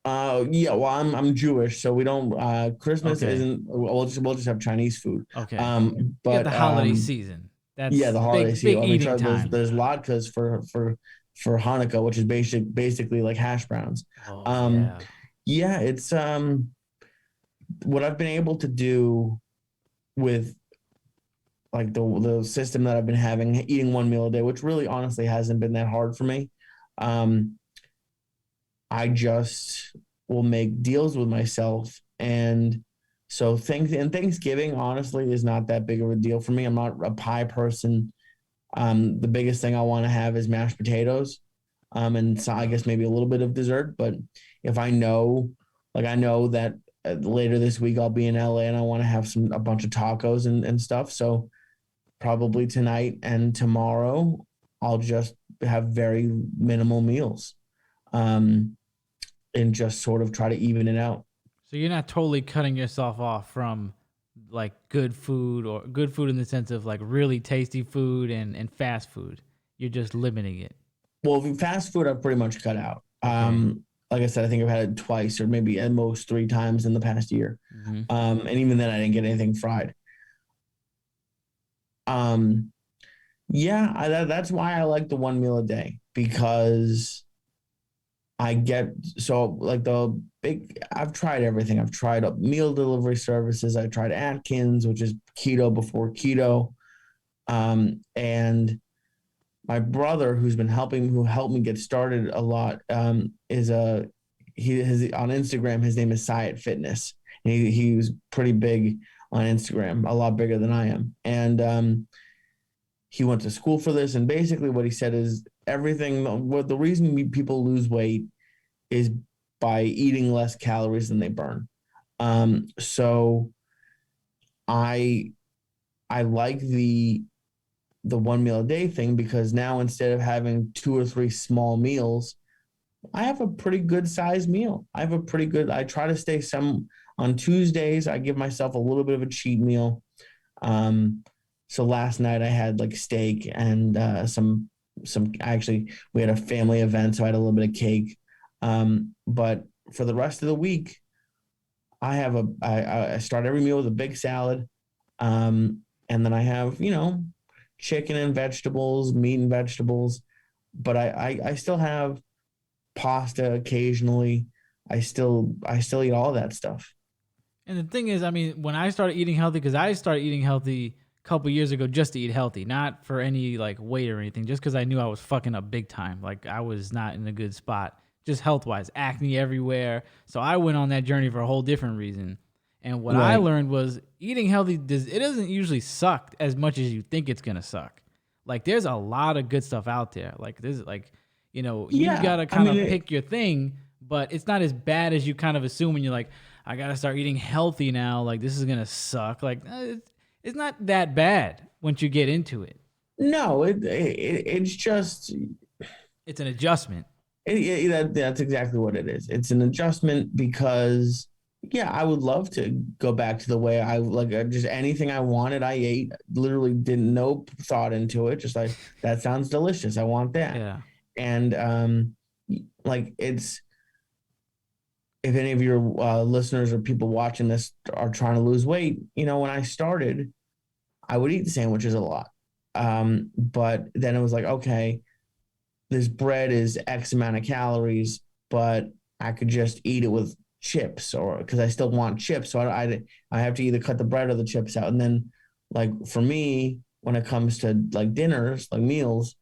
Yeah, well, I'm Jewish, so we don't. Christmas Okay, isn't. We'll just have Chinese food. okay. You got the But holiday season. yeah, That's the holiday big, season. big I mean, eating try time. there's latkes for Hanukkah, which is basically like hash browns. Oh Um, yeah. yeah, it's what I've been able to do with like the system that I've been having, eating one meal a day, which really honestly hasn't been that hard for me. Um, I just will make deals with myself. And so Thanksgiving, honestly, is not that big of a deal for me. I'm not a pie person. The biggest thing I want to have is mashed potatoes. And so I guess maybe a little bit of dessert. But if I know, like I know that later this week I'll be in LA and I want to have a bunch of tacos and stuff. So probably tonight and tomorrow I'll just have very minimal meals. Um, and just sort of try to even it out. So you're not totally cutting yourself off from like good food or good food in the sense of like really tasty food and fast food. You're just limiting it. Well, fast food I've pretty much cut out. Okay. Like I said, I think I've had it twice or maybe at most 3 times in the past year. Mm-hmm. And even then I didn't get anything fried. Um, yeah, that's why I like the one meal a day because I get so like the big. I've tried everything. I've tried meal delivery services. I tried Atkins, which is keto before keto. And my brother, who helped me get started a lot, is on Instagram. His name is Syatt Fitness. And he was pretty big on Instagram, a lot bigger than I am, and he went to school for this. And basically, what he said is everything. What the reason people lose weight is by eating less calories than they burn. So I I like the one meal a day thing because now instead of having two or three small meals, I have a pretty good sized meal. I try to stay some on Tuesdays. I give myself a little bit of a cheat meal. Um, so last night I had like steak and actually we had a family event, so I had a little bit of cake. But for the rest of the week, I start every meal with a big salad. And then I have, chicken and vegetables, meat and vegetables, but I still have pasta occasionally. I still eat all that stuff. And the thing is, I mean, when I started eating healthy, because I started eating healthy a couple years ago just to eat healthy, not for any like weight or anything, just because I knew I was fucking up big time. Like I was not in a good spot, just health wise, acne everywhere. So I went on that journey for a whole different reason. And what I Right. learned was eating healthy it doesn't usually suck as much as you think it's gonna suck. Like there's a lot of good stuff out there. Like there's like, you Yeah. gotta I kind mean, of pick your thing, but it's not as bad as you kind of assume when you're like, I gotta start eating healthy now. Like this is gonna suck. Like it's not that bad once you get into it. No, it's just It's an adjustment. that's exactly what it is. It's an adjustment because, yeah, I would love to go back to the way I like just anything I wanted, I ate. Literally didn't no thought into it. Just like that sounds delicious. I want that. Yeah. And like it's if any of your listeners or people watching this are trying to lose weight, when I started, I would eat sandwiches a lot. But then it was like, okay, this bread is X amount of calories, but I could just eat it with chips, or because I still want chips. So I have to either cut the bread or the chips out. And then, like, for me, when it comes to like dinners, like meals,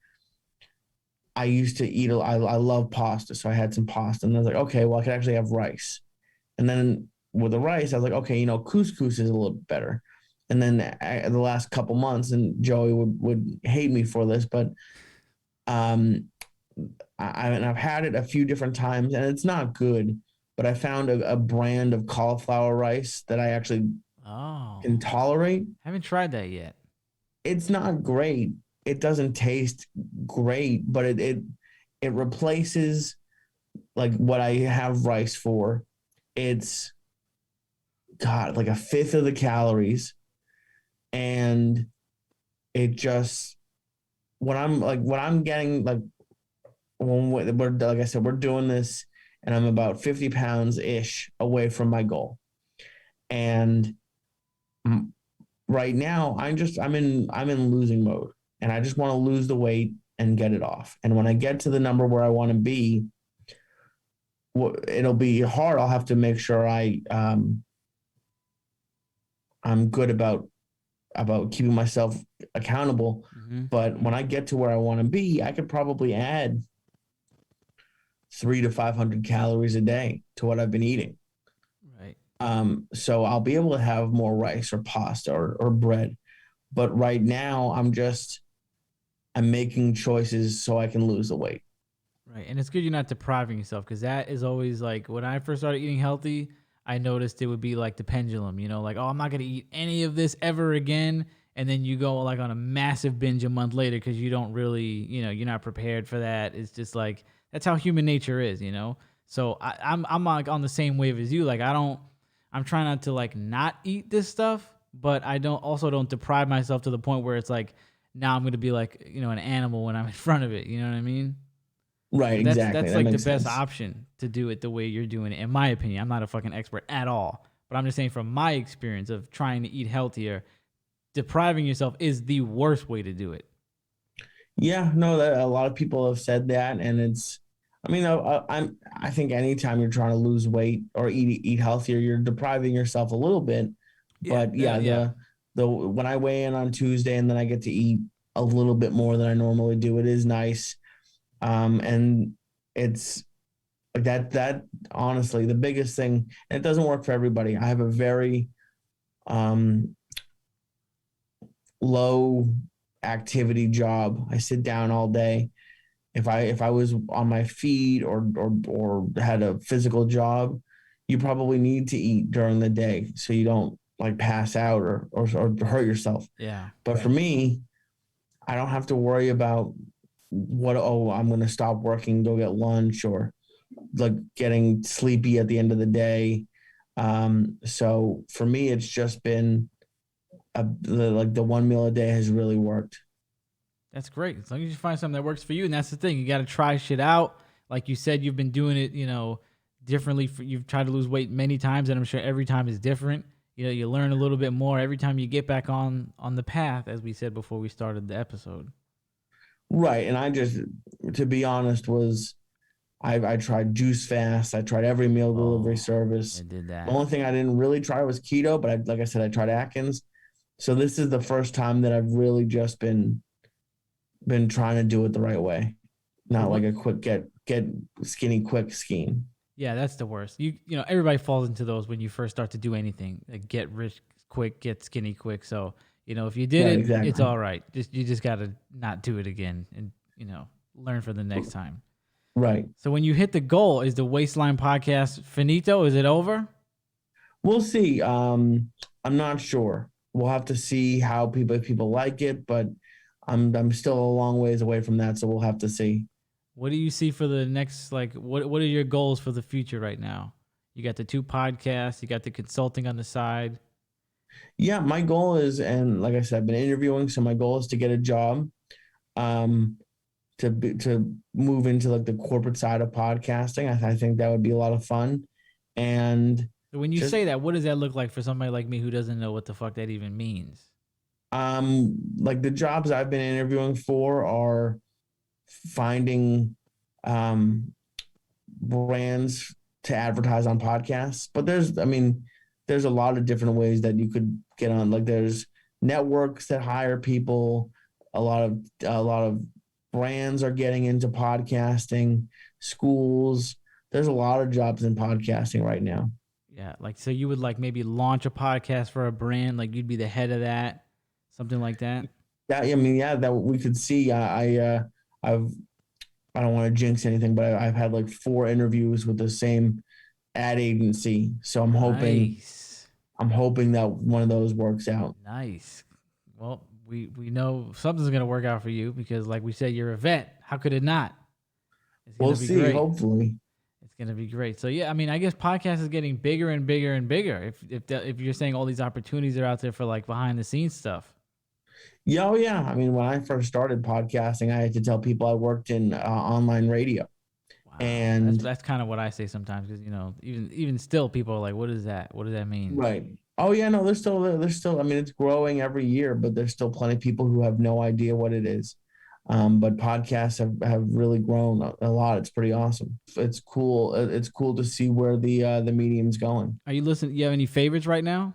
I used to eat, I love pasta. So I had some pasta, and I was like, okay, well, I could actually have rice. And then with the rice, I was like, okay, couscous is a little bit better. And then the last couple months, and Joey would hate me for this, but um, I've had it a few different times, and it's not good. But I found a brand of cauliflower rice that I actually Oh, can tolerate. haven't tried that yet. It's not great. It doesn't taste great, but it replaces like what I have rice for. It's God, like a fifth of the calories, and it just when I'm getting like when we're like I said, we're doing this, and I'm about 50 pounds ish away from my goal, and right now I'm in losing mode, and I just want to lose the weight and get it off. And when I get to the number where I want to be, it'll be hard. I'll have to make sure I'm good about keeping myself accountable. Mm-hmm. But when I get to where I want to be, I could probably add 300 to 500 calories a day to what I've been eating. Right. So I'll be able to have more rice or pasta or bread. But right now I'm making choices so I can lose the weight. Right. And it's good you're not depriving yourself, because that is always like when I first started eating healthy, I noticed it would be like the pendulum, like, oh, I'm not going to eat any of this ever again. And then you go like on a massive binge a month later because you don't really, you're not prepared for that. It's just like, that's how human nature is. So I'm like on the same wave as you. Like, I'm trying not to like not eat this stuff, but I don't deprive myself to the point where it's like, now I'm going to be like, an animal when I'm in front of it. You know what I mean? Right, But that's exactly. that's That like the makes best sense. option to do it the way you're doing it, in my opinion. I'm not a fucking expert at all, but I'm just saying from my experience of trying to eat healthier, depriving yourself is the worst way to do it. Yeah, no, that a lot of people have said that, and I mean, I think anytime you're trying to lose weight or eat healthier, you're depriving yourself a little bit. Yeah, But yeah, yeah. the when I weigh in on Tuesday and then I get to eat a little bit more than I normally do, it is nice. And it's like that honestly, the biggest thing, and it doesn't work for everybody. I have a very um low activity job. I sit down all day. If I was on my feet or had a physical job, you probably need to eat during the day so you don't like pass out or hurt yourself. Yeah. But for me, I don't have to worry about I'm going to stop working, go get lunch, or like getting sleepy at the end of the day. So for me, it's just been the one meal a day has really worked. That's great. As long as you find something that works for you, and that's the thing. You got to try shit out. Like you said, you've been doing it, differently. You've tried to lose weight many times, and I'm sure every time is different. You learn a little bit more every time you get back on the path, as we said before we started the episode. Right. And to be honest, I tried Juice Fast. I tried every meal delivery Oh, I service. did The that. only thing I didn't really try was keto, but like I said, I tried Atkins. So this is the first time that I've really just been trying to do it the right way, The not one, like a quick get skinny quick scheme. yeah, that's the worst. Everybody falls into those when you first start to do anything. Like get rich quick, get skinny quick. So if you did Right, it, it's exactly. all right. You just gotta not do it again, and learn for the next time. Right. So when you hit the goal, is the Waistline podcast finito? Is it over? We'll see. I'm not sure. We'll have to see how people if people like it, but I'm still a long ways away from that, so we'll have to see. What do you see for the next, like, what are your goals for the future right now? You got the 2 podcasts, you got the consulting on the side. Yeah, my goal is, and like I said, I've been interviewing, so my goal is to get a job, um, to move into like the corporate side of podcasting. I think that would be a lot of fun, and So when you just say that, what does that look like for somebody like me who doesn't know what the fuck that even means? like the jobs I've been interviewing for are finding um brands to advertise on podcasts. But there's a lot of different ways that you could get on. Like there's networks that hire people. A lot of brands are getting into podcasting. Schools. There's a lot of jobs in podcasting right now. Yeah, like so you would like maybe launch a podcast for a brand, like you'd be the head of that, something like that. Yeah, I mean, yeah, that we could see. I've I don't want to jinx anything, but I've had like 4 interviews with the same ad agency. So Nice. I'm hoping that one of those works out. Nice. Well, we know something's gonna work out for you because, like we said, you're a vet. How could it not? It's We'll gonna be see. great. Hopefully. It's gonna be great. So yeah, I mean, I guess podcast is getting bigger and bigger and bigger. If you're saying all these opportunities are out there for like behind the scenes stuff. Yeah, oh yeah. I mean, when I first started podcasting, I had to tell people I worked in online radio, Wow, and that's kind of what I say sometimes because even still people are like, what is that? What does that mean? right. Oh yeah, no, there's still there's still. I mean, it's growing every year, but there's still plenty of people who have no idea what it is. But podcasts have really grown a lot. It's pretty awesome. It's cool. It's cool to see where the medium's going. Are you listening? You have any favorites right now?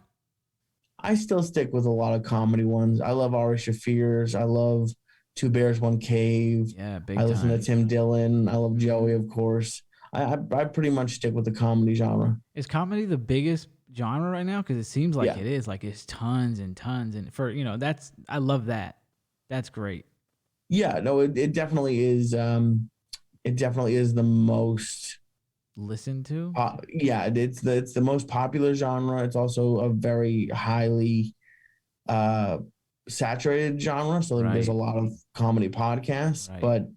I still stick with a lot of comedy ones. I love Ari Shafir's. I love Two Bears, One Cave. Yeah, I big listen to time. Tim Dillon. I love Mhm. Joey, of course. I pretty much stick with the comedy genre. Is comedy the biggest genre right now? Because it seems like Yeah. it is. Like it's tons and tons, and for that's I love that. That's great. Yeah, no, it definitely is. It definitely is the most. Listen to. Yeah, it's the most popular genre. It's also a very highly uh saturated genre. So like, there's a Right. lot of comedy podcasts, Right. but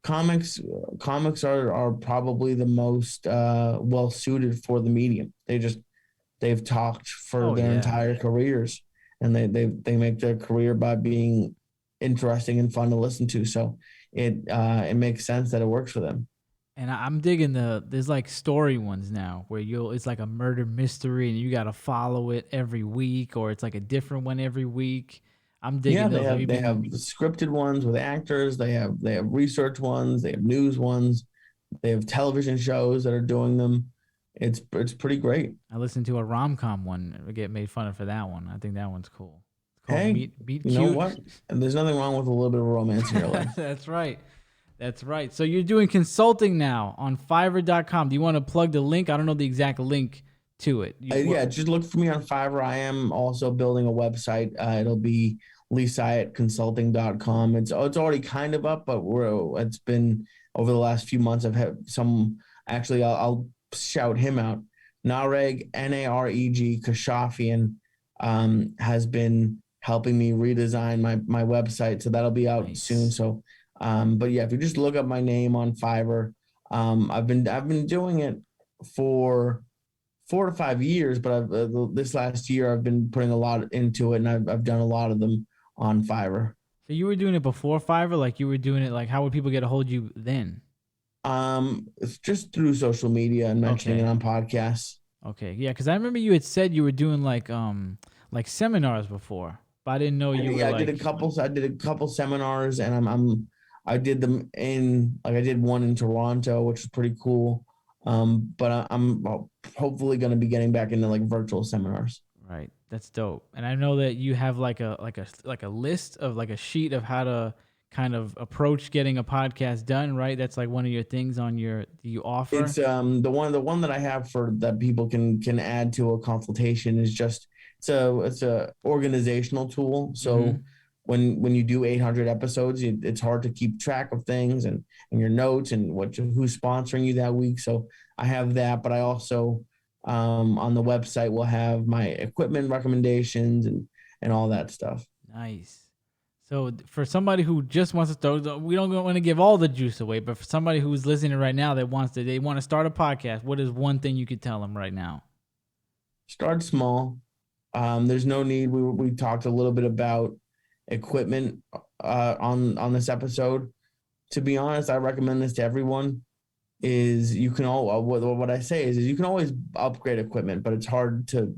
comics comics are probably the most well suited for the medium. They've talked for Oh their yeah. entire careers, and they make their career by being interesting and fun to listen to. So it makes sense that it works for them. And I'm digging there's like story ones now where it's like a murder mystery and you got to follow it every week or it's like a different one every week. I'm Yeah, digging those. Have you they have been? scripted ones with actors. They have research ones. They have news ones. They have television shows that are doing them. It's pretty great. I listened to a rom com one. I get made fun of for that one. I think that one's cool. It's called Hey, Meet you know Cute. what? And there's nothing wrong with a little bit of romance in your life. That's right. That's right. So you're doing consulting now on Fiverr.com. Do you want to plug the link? I don't know the exact link to it. Yeah, just look for me on Fiverr. I am also building a website. It'll be Syatt.consulting.com. It's already kind of up, but it's been over the last few months. I've had some. Actually, I'll shout him out. Nareg Kashafian has been helping me redesign my website, so that'll be out soon. Nice. So, but yeah, if you just look up my name on Fiverr, I've been doing it for 4 to 5 years, but this last year I've been putting a lot into it, and I've done a lot of them on Fiverr. So you were doing it before Fiverr? Like you were doing it like how would people get a hold of you then? It's just through social media and mentioning it Okay. on podcasts. Okay. Yeah, because I remember you had said you were doing like seminars before, but I didn't know you were Yeah, like I did a couple seminars, and I did them I did one in Toronto, which is pretty cool. But I'm hopefully going to be getting back into like virtual seminars. right. That's dope. And I know that you have like a list of like a sheet of how to kind of approach getting a podcast done, right? That's like one of your things on your you offer. It's the one that I have for that people can add to a consultation is just it's a organizational tool. Mm-hmm. So when you do 800 episodes, it's hard to keep track of things and your notes and who's sponsoring you that week. So I have that, but I also on the website will have my equipment recommendations and all that stuff. Nice. So for somebody who just wants to start, we don't want to give all the juice away, but for somebody who's listening right now that they want to start a podcast, what is one thing you could tell them right now? Start small. There's no need. We talked a little bit about equipment on this episode. To be honest, I recommend this to everyone. Is you can all what I say is you can always upgrade equipment, but it's hard to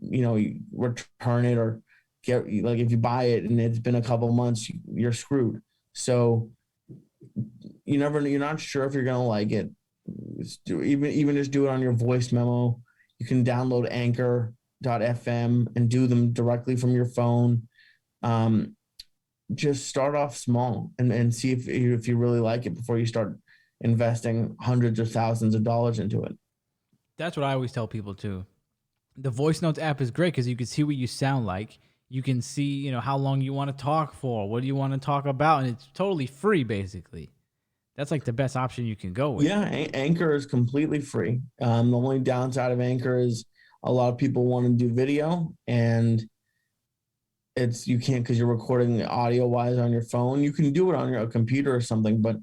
return it or get, like, if you buy it and it's been a couple months, you're screwed. So you're not sure if you're gonna like it. Even just do it on your voice memo. You can download Anchor.fm and do them directly from your phone. Just start off small and see if you really like it before you start investing hundreds of thousands of dollars into it. That's what I always tell people too. The voice notes app is great because you can see what you sound like. You can see, how long you want to talk for. What do you want to talk about? And it's totally free, basically. That's like the best option you can go with. Yeah, Anchor is completely free. The only downside of Anchor is a lot of people want to do video, and you can't because you're recording audio wise on your phone. You can do it on your computer or something, but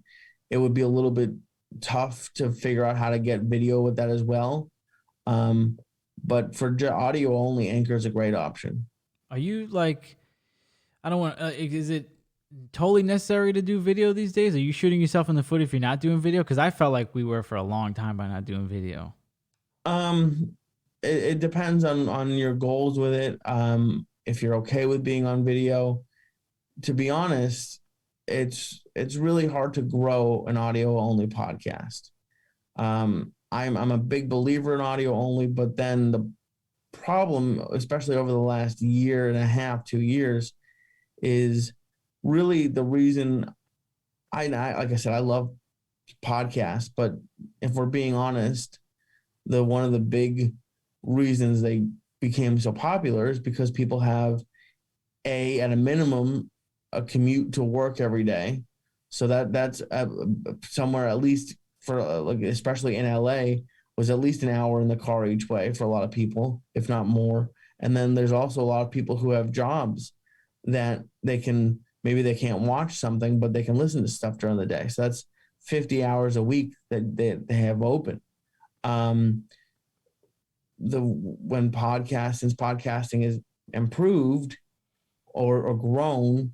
it would be a little bit tough to figure out how to get video with that as well. But for audio only, Anchor is a great option. Are you I don't want, is it totally necessary to do video these days? Are you shooting yourself in the foot if you're not doing video? Because I felt like we were for a long time by not doing video. It depends on your goals with it. If you're okay with being on video, to be honest, it's really hard to grow an audio only podcast. I'm a big believer in audio only, but then the problem, especially over the last year and a half, 2 years, is really the reason like I said, I love podcasts, but if we're being honest, one of the big reasons they became so popular is because people have at a minimum a commute to work every day. So that's somewhere, at least for especially in LA, was at least an hour in the car each way for a lot of people, if not more. And then there's also a lot of people who have jobs that maybe they can't watch something, but they can listen to stuff during the day. So that's 50 hours a week that they have open. When podcasting is improved or grown,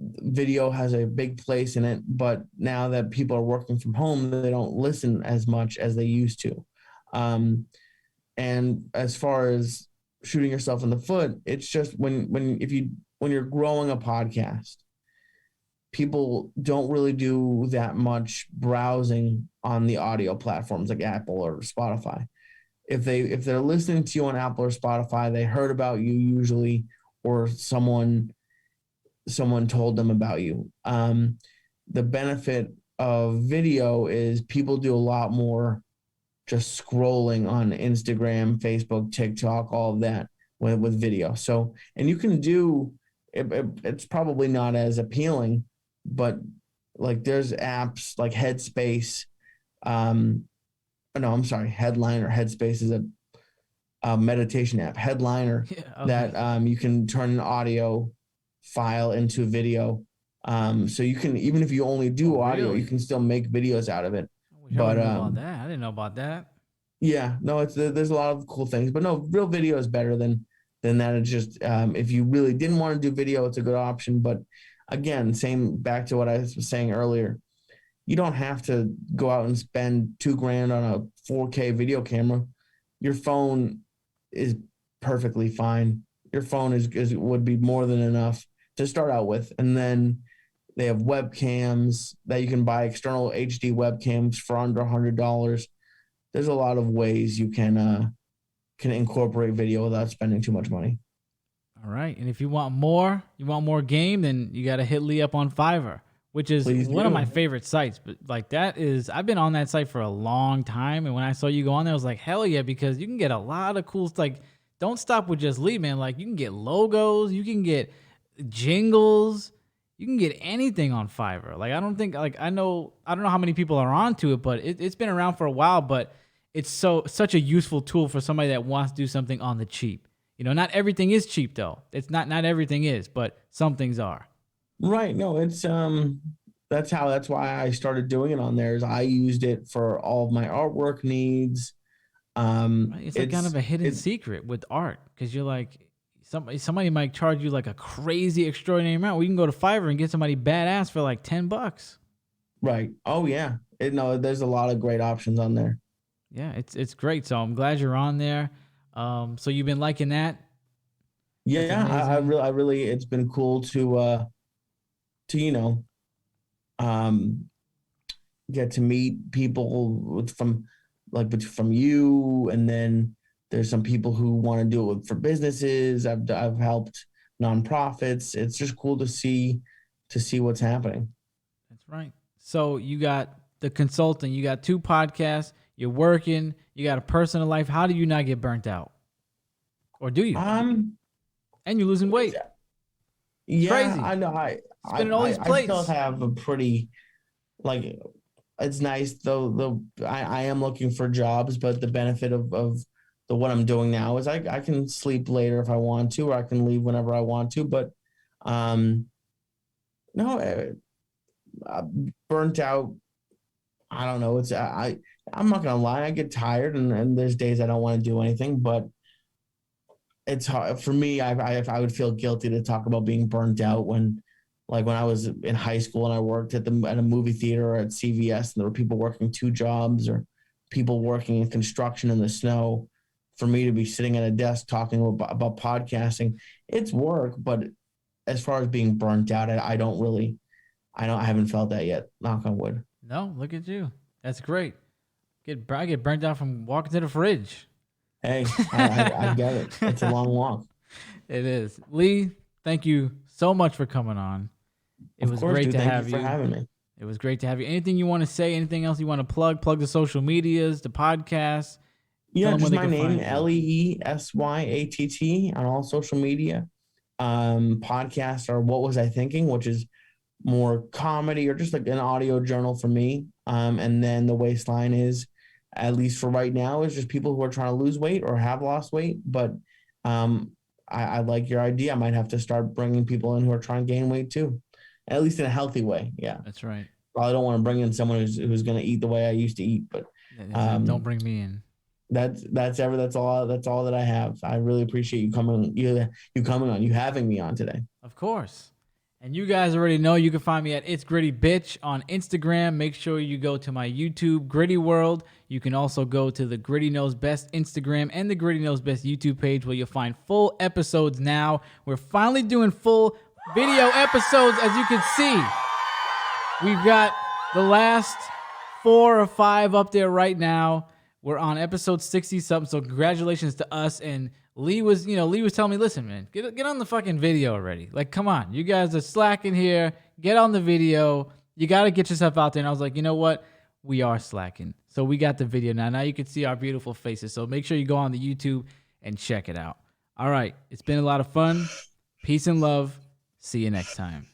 video has a big place in it, but now that people are working from home, they don't listen as much as they used to. And as far as shooting yourself in the foot, it's just when you're growing a podcast, people don't really do that much browsing on the audio platforms like Apple or Spotify. If they're listening to you on Apple or Spotify, they heard about you usually, or someone told them about you. The benefit of video is people do a lot more just scrolling on Instagram, Facebook, TikTok, all of that with video. So, and you can do it's probably not as appealing, but like there's apps like Headspace. No, I'm sorry, Headliner. Headspace is a meditation app. Headliner, that you can turn an audio file into video. So you can, even if you only do audio, really? you can still make videos out of it. I didn't know about that. Yeah, no, there's a lot of cool things, but no, real video is better than that. It's just if you really didn't want to do video, it's a good option. But again, back to what I was saying earlier, you don't have to go out and spend $2,000 on a 4K video camera. Your phone is perfectly fine. Your phone would be more than enough to start out with. And then they have webcams that you can buy, external HD webcams for under $100. There's a lot of ways you can incorporate video without spending too much money. All right. And if you want more game, then you got to hit Lee up on Fiverr, which is one of my favorite sites. But I've been on that site for a long time. And when I saw you go on there, I was like, hell yeah, because you can get a lot of cool, don't stop with just Lee, man. Like you can get logos, you can get jingles, you can get anything on Fiverr. Like I don't know how many people are onto it, but it's been around for a while, but it's such a useful tool for somebody that wants to do something on the cheap. Not everything is cheap though. It's not everything is, but some things are. Right. No, it's that's why I started doing it on there is I used it for all of my artwork needs. Right? It's like kind of a hidden secret with art because you're like, somebody might charge you like a crazy extraordinary amount. We can go to Fiverr and get somebody badass for like $10. Right. Oh yeah. No, there's a lot of great options on there. Yeah, it's great. So I'm glad you're on there. So you've been liking that? Yeah, I really, it's been cool to um, get to meet people from you, and then there's some people who want to do it for businesses. I've helped nonprofits. It's just cool to see what's happening. That's right. So you got the consulting, you got 2 podcasts, you're working, you got a personal life. How do you not get burnt out? Or do you? And you're losing weight. Yeah, crazy. I know. Spinning all these plates. I still have a pretty like. It's nice though. I am looking for jobs, but the benefit of the what I'm doing now is I can sleep later if I want to, or I can leave whenever I want to. But no, burnt out. I don't know. I'm not gonna lie. I get tired, and there's days I don't want to do anything, but it's hard for me. I would feel guilty to talk about being burnt out when I was in high school and I worked at a movie theater or at CVS, and there were people working 2 jobs or people working in construction in the snow. For me to be sitting at a desk talking about podcasting, it's work, but as far as being burnt out, I haven't felt that yet. Knock on wood. No, look at you. That's great. I get burnt out from walking to the fridge. Hey, I get it. It's a long walk. It is. Lee, thank you so much for coming on. It was great to have you. Thank you for having me. It was great to have you. Anything you want to say? Anything else you want to plug? Plug the social medias, the podcast. Yeah, just my name, LeeSyatt on all social media. Podcasts are What Was I Thinking, which is more comedy or just like an audio journal for me. And then the Waistline is, at least for right now, is just people who are trying to lose weight or have lost weight. But I like your idea. I might have to start bringing people in who are trying to gain weight too, at least in a healthy way. Yeah, that's right. Probably don't want to bring in someone who's going to eat the way I used to eat, but don't bring me in. That's all that I have. I really appreciate you coming on, you having me on today. Of course. And you guys already know you can find me at It's Gritty Bitch on Instagram. Make sure you go to my YouTube, Gritty World. You can also go to the Gritty Knows Best Instagram and the Gritty Knows Best YouTube page where you'll find full episodes now. We're finally doing full video episodes, as you can see. We've got the last 4 or 5 up there right now. We're on episode 60-something, so congratulations to us. And Lee was telling me, listen, man, get on the fucking video already. Like, come on. You guys are slacking here. Get on the video. You got to get yourself out there. And I was like, you know what? We are slacking. So we got the video now. Now you can see our beautiful faces. So make sure you go on the YouTube and check it out. All right. It's been a lot of fun. Peace and love. See you next time.